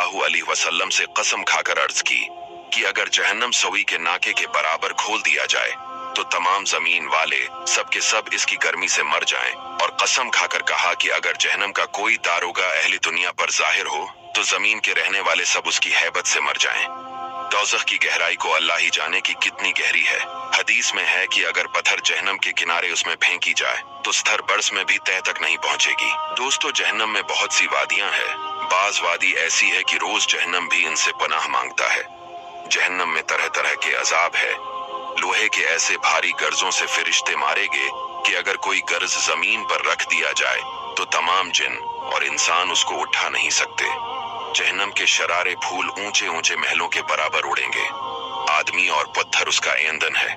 सल्लल्लाहु अलैहि वसल्लम से कसम खाकर अर्ज की कि अगर जहन्नम सवी के नाके के बराबर खोल दिया जाए तो तमाम जमीन वाले सब के सब इसकी गर्मी से मर जाएं, और कसम खाकर कहा कि अगर जहन्नम का कोई दारोगा अहली दुनिया पर जाहिर हो तो जमीन के रहने वाले सब उसकी हैबत से मर जाएं। दोज़ख की गहराई को अल्लाह ही जाने की कितनी गहरी है। हदीस में है कि अगर पत्थर जहन्नम के किनारे उसमें फेंकी जाए तो स्तर बरस में भी तह तक नहीं पहुंचेगी। दोस्तों, जहन्नम में बहुत सी वादियां हैं। बाज वादी ऐसी है कि रोज जहन्नम भी इनसे पनाह मांगता है। जहन्नम में तरह तरह के अजाब है। लोहे के ऐसे भारी गर्जों से फरिश्ते मारेंगे कि अगर कोई गर्ज जमीन पर रख दिया जाए तो तमाम जिन और इंसान उसको उठा नहीं सकते। जहन्नम के शरारे फूल ऊंचे ऊंचे महलों के बराबर उड़ेंगे। आदमी और पत्थर उसका ईंधन है।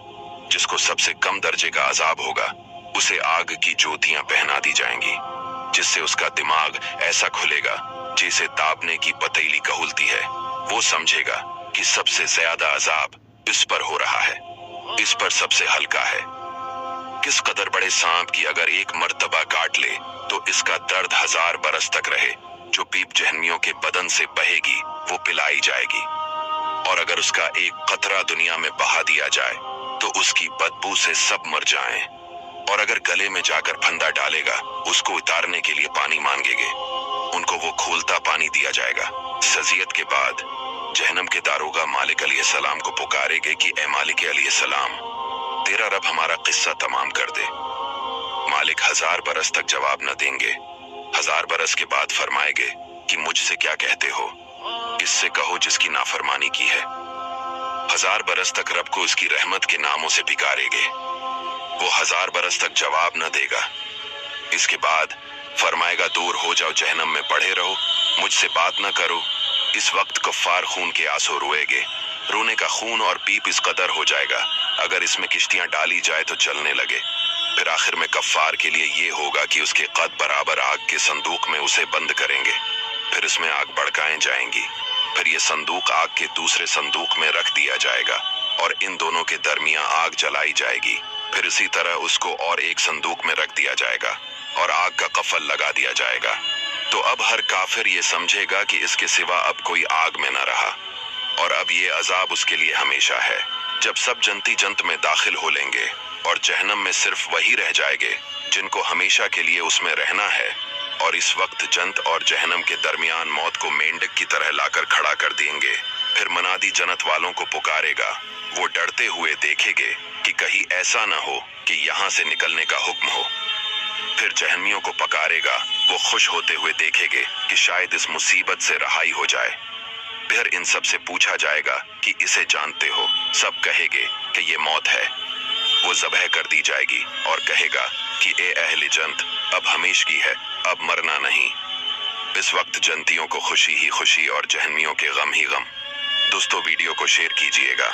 जिसको सबसे कम दर्जे का अजाब होगा उसे आग की ज्योतियां पहना दी जाएंगी, जिससे उसका दिमाग ऐसा खुलेगा जैसे तापने की पतीली कहलती है। वो समझेगा कि सबसे ज्यादा अजाब इस पर हो रहा है, इस पर सबसे हल्का है। किस कदर बड़े सांप की अगर एक मर्तबा काट ले तो इसका दर्द 1000 बरस तक रहे। जो पीप जहन्मियों के बदन से बहेगी वो पिलाई जाएगी, और अगर उसका एक कतरा दुनिया में बहा दिया जाए तो उसकी बदबू से सब मर जाएं। और अगर गले में जाकर फंदा डालेगा उसको उतारने के लिए पानी मांगेंगे, उनको वो खोलता पानी दिया जाएगा। सजियत के बाद जहन्नम के दारोगा मालिक अलैहिस्सलाम को पुकारेंगे कि ए मालिक अलैहिस्सलाम, तेरा रब हमारा किस्सा तमाम कर दे। मालिक 1000 बरस तक जवाब न देंगे। 1000 बरस के बाद फरमाएंगे कि मुझसे क्या कहते हो? इससे कहो जिसकी नाफरमानी की है। 1000 बरस तक रब को उसकी रहमत के नामों से पुकारेंगे। वो 1000 बरस तक जवाब न देगा। इसके बाद फरमाएगा दूर हो जाओ, जहन्नम में पड़े रहो, मुझसे बात न करो। इस वक्त कफ्फार खून के आंसू रोएंगे। रोने का खून और पीप इस कदर हो जाएगा अगर इसमें किश्तियां डाली जाए तो चलने लगे। फिर आखिर में कफ्फार के लिए ये होगा कि उसके कद बराबर आग के संदूक में उसे बंद करेंगे। फिर इसमें आग भड़काएं जाएंगी। फिर ये संदूक आग के दूसरे संदूक में रख दिया जाएगा और इन दोनों के दरमियान आग जलाई जाएगी। फिर इसी तरह उसको और एक संदूक में रख दिया जाएगा और आग का कफल लगा दिया जाएगा। तो अब हर काफिर ये समझेगा कि इसके सिवा अब कोई आग में न रहा, और अब ये अजाब उसके लिए हमेशा है। जब सब जनती जंत में दाखिल हो लेंगे और जहन्नम में सिर्फ वही रह जाएंगे जिनको हमेशा के लिए उसमें रहना है, और इस वक्त जन्नत और जहन्नम के दरमियान मौत को मेंढक की तरह लाकर खड़ा कर देंगे। फिर मनादी जन्नत वालों को पुकारेगा। वो डरते हुए देखेंगे कि कहीं ऐसा न हो कि यहाँ से निकलने का हुक्म हो। फिर जहन्मियों को पुकारेगा। वो खुश होते हुए देखेंगे कि शायद इस मुसीबत से रहाई हो जाए। फिर इन सब से पूछा जाएगा कि इसे जानते हो? सब कहेंगे कि ये मौत है। वो ज़बह कर दी जाएगी और कहेगा कि ए अहले जन्नत, अब हमेशगी है, अब मरना नहीं। इस वक्त जन्नतियों को खुशी ही खुशी और जहन्मियों के गम ही गम। दोस्तों, वीडियो को शेयर कीजिएगा।